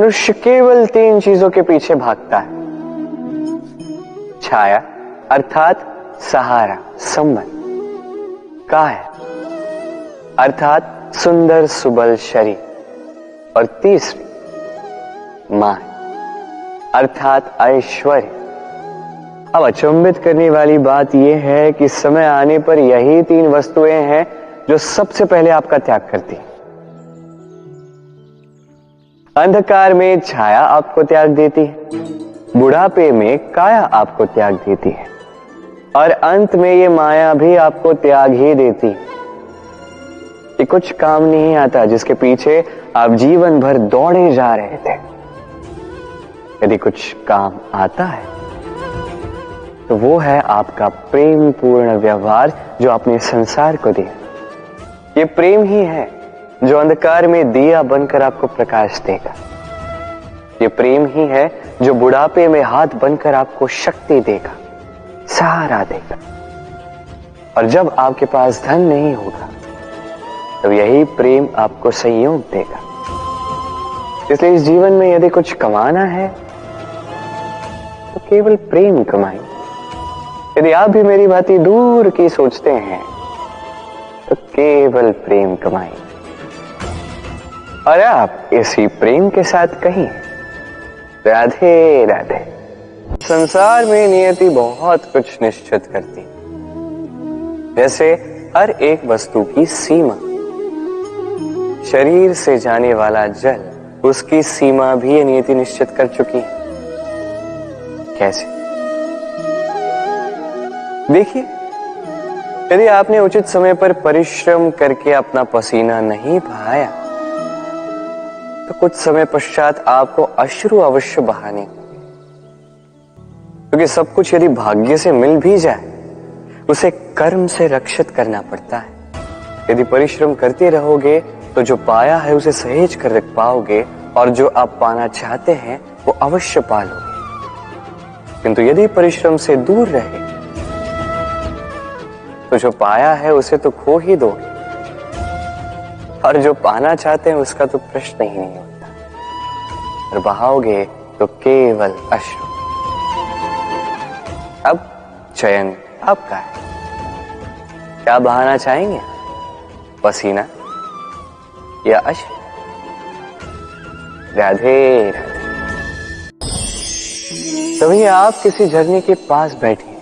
मनुष्य केवल 3 चीजों के पीछे भागता है। छाया अर्थात सहारा, संबंध। काया अर्थात सुंदर सुबल शरीर। और तीसरी माया अर्थात ऐश्वर्य। अब अचंभित करने वाली बात यह है कि समय आने पर यही 3 वस्तुएं हैं जो सबसे पहले आपका त्याग करती है। अंधकार में छाया आपको त्याग देती है, बुढ़ापे में काया आपको त्याग देती है, और अंत में ये माया भी आपको त्याग ही देती है। ये कुछ काम नहीं आता जिसके पीछे आप जीवन भर दौड़े जा रहे थे। यदि कुछ काम आता है तो वो है आपका प्रेम पूर्ण व्यवहार जो आपने संसार को दिया। ये प्रेम ही है जो अंधकार में दिया बनकर आपको प्रकाश देगा। ये प्रेम ही है जो बुढ़ापे में हाथ बनकर आपको शक्ति देगा, सहारा देगा। और जब आपके पास धन नहीं होगा तब यही प्रेम आपको संयोग देगा। इसलिए इस जीवन में यदि कुछ कमाना है तो केवल प्रेम कमाएं। यदि आप भी मेरी बातें दूर की सोचते हैं तो केवल प्रेम कमाएं। और आप इसी प्रेम के साथ कहीं राधे राधे। संसार में नियति बहुत कुछ निश्चित करती है, जैसे हर एक वस्तु की सीमा। शरीर से जाने वाला जल, उसकी सीमा भी ये नियति निश्चित कर चुकी है। कैसे? देखिए, यदि आपने उचित समय पर परिश्रम करके अपना पसीना नहीं बहाया तो कुछ समय पश्चात आपको अश्रु अवश्य बहाने होंगे। क्योंकि सब कुछ यदि भाग्य से मिल भी जाए उसे कर्म से रक्षित करना पड़ता है। यदि परिश्रम करते रहोगे तो जो पाया है उसे सहेज कर रख पाओगे, और जो आप पाना चाहते हैं वो अवश्य पालोगे। किंतु यदि परिश्रम से दूर रहे तो जो पाया है उसे तो खो ही दोगे, और जो पाना चाहते हैं उसका तो प्रश्न ही नहीं होता। और बहाओगे तो केवल अश्रु। अब चयन आपका है। क्या बहाना चाहेंगे? पसीना या अश्रु? राधे राधे। तभी आप किसी झरने के पास बैठे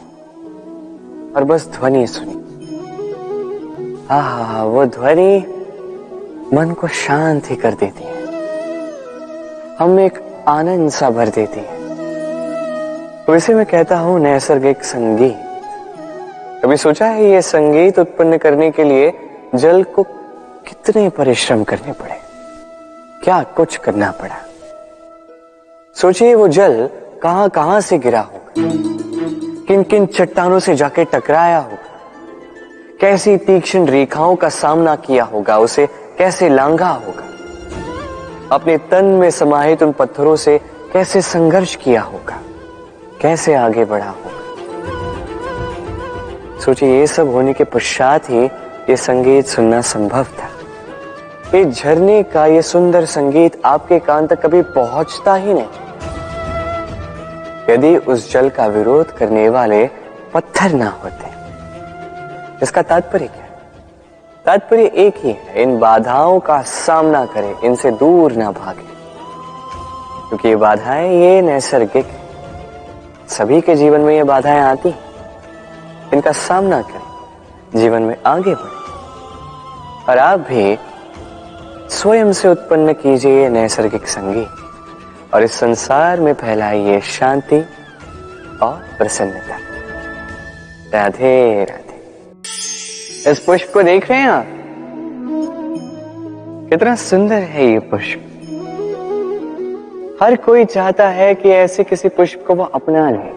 और बस ध्वनि सुनी। आहा, वो ध्वनि मन को शांत ही कर देती है, हम एक आनंद सा भर देती है। तो इसे मैं कहता हूं नैसर्गिक संगीत। कभी सोचा है ये संगीत उत्पन्न करने के लिए जल को कितने परिश्रम करने पड़े, क्या कुछ करना पड़ा? सोचिए वो जल कहां कहां से गिरा होगा, किन किन चट्टानों से जाके टकराया होगा, कैसी तीक्ष्ण रेखाओं का सामना किया होगा, उसे कैसे लांघा होगा, अपने तन में समाहित उन पत्थरों से कैसे संघर्ष किया होगा, कैसे आगे बढ़ा होगा। सोचिए ये सब होने के पश्चात ही ये संगीत सुनना संभव था। ये झरने का ये सुंदर संगीत आपके कान तक कभी पहुंचता ही नहीं यदि उस जल का विरोध करने वाले पत्थर ना होते। इसका तात्पर्य क्या है? तात्पर्य एक ही है, इन बाधाओं का सामना करें, इनसे दूर ना भागे। क्योंकि ये बाधाएं ये नैसर्गिक, सभी के जीवन में ये बाधाएं आती हैं। इनका सामना करें, जीवन में आगे बढ़े। और आप भी स्वयं से उत्पन्न कीजिए नैसर्गिक संगीत और इस संसार में फैलाइए शांति और प्रसन्नता। राधे राधे। इस पुष्प को देख रहे हैं आप? कितना सुंदर है ये पुष्प। हर कोई चाहता है कि ऐसे किसी पुष्प को वो अपना ले,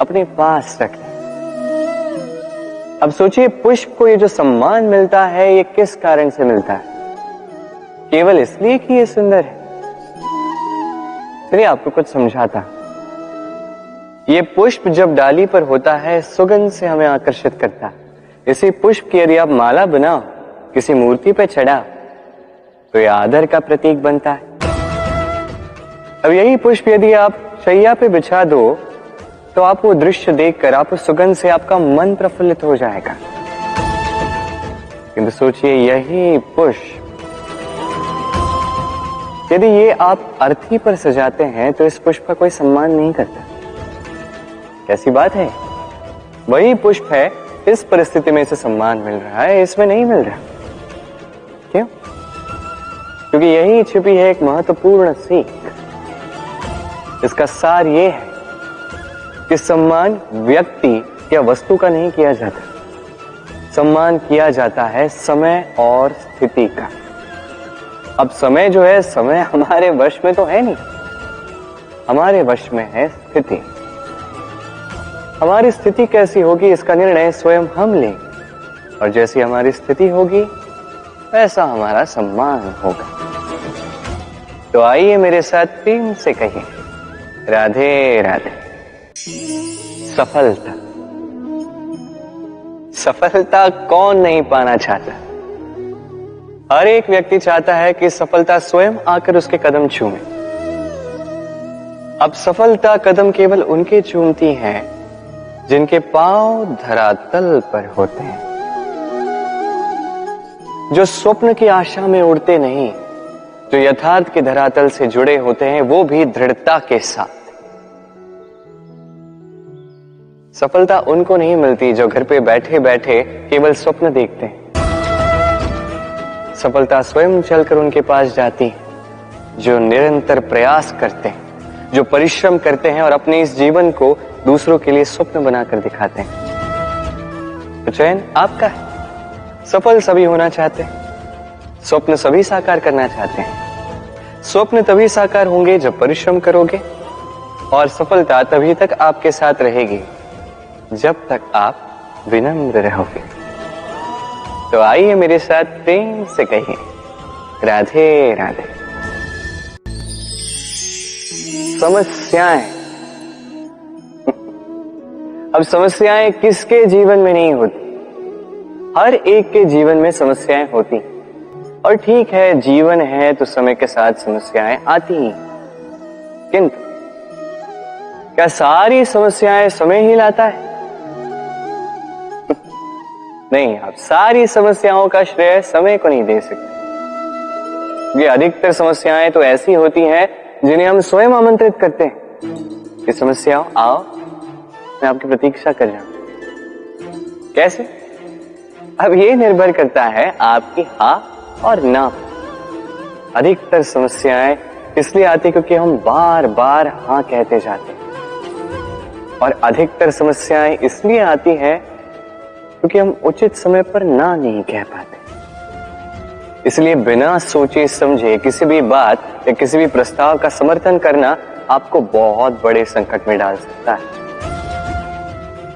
अपने पास रख ले। अब सोचिए पुष्प को ये जो सम्मान मिलता है ये किस कारण से मिलता है? केवल इसलिए कि ये सुंदर है? चलिए आपको कुछ समझाता। ये पुष्प जब डाली पर होता है सुगंध से हमें आकर्षित करता है। इसी पुष्प की यदि आप माला बनाओ, किसी मूर्ति पे चढ़ाओ तो यह आदर का प्रतीक बनता है। अब यही पुष्प यदि आप शैया पे बिछा दो तो आप वो दृश्य देखकर, आप उस सुगंध से आपका मन प्रफुल्लित हो जाएगा। किंतु सोचिए, यही पुष्प यदि ये आप अर्थी पर सजाते हैं तो इस पुष्प का कोई सम्मान नहीं करता। कैसी बात है? वही पुष्प है, इस परिस्थिति में इसे सम्मान मिल रहा है, इसमें नहीं मिल रहा। क्यों? क्योंकि यही छिपी है एक महत्वपूर्ण सीख। इसका सार ये है कि सम्मान व्यक्ति या वस्तु का नहीं किया जाता, सम्मान किया जाता है समय और स्थिति का। अब समय जो है, समय हमारे वश में तो है नहीं, हमारे वश में है स्थिति। हमारी स्थिति कैसी होगी इसका निर्णय स्वयं हम लेंगे, और जैसी हमारी स्थिति होगी वैसा हमारा सम्मान होगा। तो आइए मेरे साथ प्रेम से कहिए, राधे राधे। सफलता, सफलता कौन नहीं पाना चाहता? हर एक व्यक्ति चाहता है कि सफलता स्वयं आकर उसके कदम चूमे। अब सफलता कदम केवल उनके चूमती है जिनके पांव धरातल पर होते हैं, जो स्वप्न की आशा में उड़ते नहीं, जो यथार्थ के धरातल से जुड़े होते हैं, वो भी दृढ़ता के साथ। सफलता उनको नहीं मिलती जो घर पे बैठे बैठे केवल स्वप्न देखते हैं। सफलता स्वयं चलकर उनके पास जाती है, जो निरंतर प्रयास करते हैं, जो परिश्रम करते हैं और अपने इस जीवन को दूसरों के लिए स्वप्न बनाकर दिखाते हैं। तो चयन आपका है। सफल सभी होना चाहते हैं, स्वप्न सभी साकार करना चाहते हैं। स्वप्न तभी साकार होंगे जब परिश्रम करोगे, और सफलता तभी तक आपके साथ रहेगी जब तक आप विनम्र रहोगे। तो आइए मेरे साथ प्रेम से कहिए, राधे राधे। समस्याएं, अब समस्याएं किसके जीवन में नहीं होती? हर एक के जीवन में समस्याएं होती, और ठीक है, जीवन है तो समय के साथ समस्याएं आती ही। किंतु क्या सारी समस्याएं समय ही लाता है? नहीं, आप सारी समस्याओं का श्रेय समय को नहीं दे सकते। ये अधिकतर समस्याएं तो ऐसी होती हैं जिन्हें हम स्वयं आमंत्रित करते हैं कि समस्याओं आओ, मैं आपकी प्रतीक्षा कर रहा हूं। कैसे? अब ये निर्भर करता है आपकी हाँ और ना। अधिकतर समस्याएं इसलिए आती क्योंकि हम बार बार हाँ कहते जाते हैं, और अधिकतर समस्याएं इसलिए आती हैं क्योंकि हम उचित समय पर ना नहीं कह पाते। इसलिए बिना सोचे समझे किसी भी बात या किसी भी प्रस्ताव का समर्थन करना आपको बहुत बड़े संकट में डाल सकता है।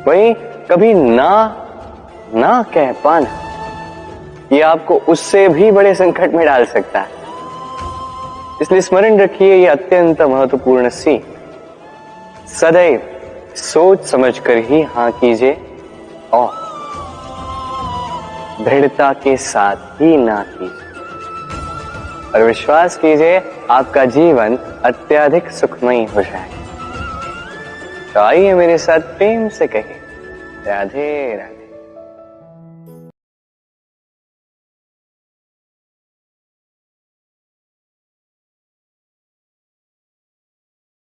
वहीं कभी ना कह पाना, ये आपको उससे भी बड़े संकट में डाल सकता है। इसलिए स्मरण रखिए, ये अत्यंत महत्वपूर्ण सीख। सदैव सोच समझकर ही हाँ कीजिए, और दृढ़ता के साथ ही ना कीजिए, और विश्वास कीजिए आपका जीवन अत्यधिक सुखमयी हो जाए। तो आइए मेरे साथ प्रेम से कहिए, राधे राधे।